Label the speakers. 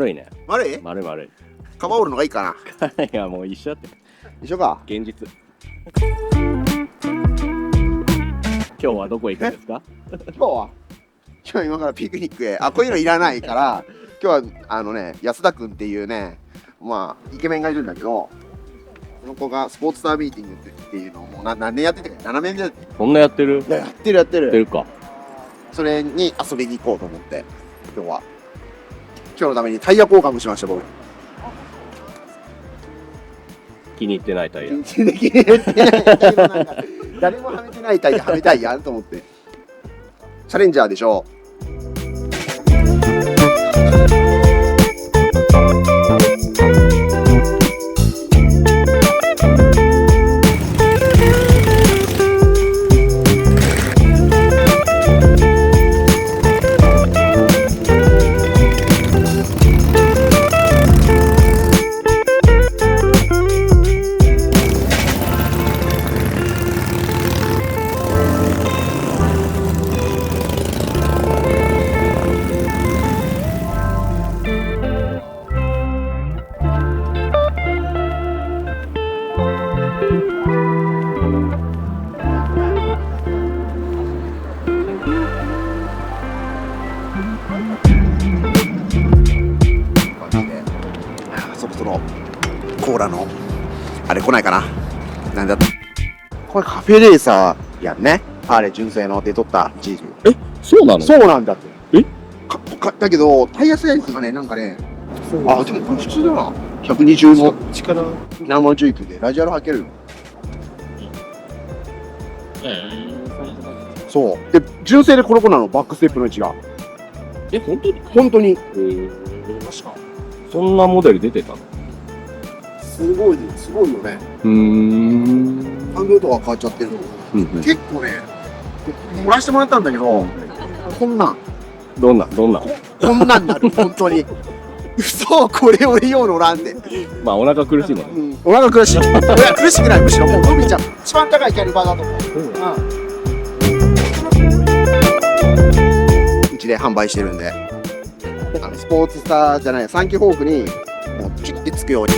Speaker 1: 丸いね。
Speaker 2: 丸い？
Speaker 1: 丸い丸い。
Speaker 2: カバーオールのがいいかな。
Speaker 1: いやもう一緒だって。
Speaker 2: 一緒か。
Speaker 1: 現実。今日はどこ行くんですか？
Speaker 2: 今日は今からピクニックへ。こういうのいらないから、今日は安田君っていうね、まあイケメンがいるんだけど、その子がスポーツスターミーティングっていうのをもう何年やっててか、7年で。
Speaker 1: そんなやってる？
Speaker 2: いや、やってる。
Speaker 1: やってるか。
Speaker 2: それに遊びに行こうと思って、今日のためにタイヤ交換もしました、僕。
Speaker 1: 気に入ってないタイヤ。
Speaker 2: 誰もはめてないタイヤはめたいやんと思って。チャレンジャーでしょ。そろそろコーラのあれ来ないかな。なんだこれカフェレーサーやんね。あれ純正の出とったチーズ。
Speaker 1: そうなの？
Speaker 2: そうなんだって。
Speaker 1: え？
Speaker 2: だけどタイヤサイズがね、なんかね、でもこれ普通だな。120の
Speaker 1: 力
Speaker 2: 生ジュイクでラジアル履けるよ。そうで、純正でこの子なの。バックステップの位置が
Speaker 1: 本当に？
Speaker 2: 本当に
Speaker 1: 確かそんなモデル出てたの？
Speaker 2: すごいよね。ハンドルとか変わっちゃってる。結構ね、漏らしてもらったんだけど、こんなん
Speaker 1: どんな
Speaker 2: こんなんなる。本当に嘘。これ俺用のらんで。
Speaker 1: まあお腹苦しいもんね。
Speaker 2: お腹苦しい。俺は苦しくない。むしろもう伸びちゃう。一番高いキャリバーだと思う。うちで販売してるんで、スポーツスターじゃない、サンキューホークにもうキュッてつくように。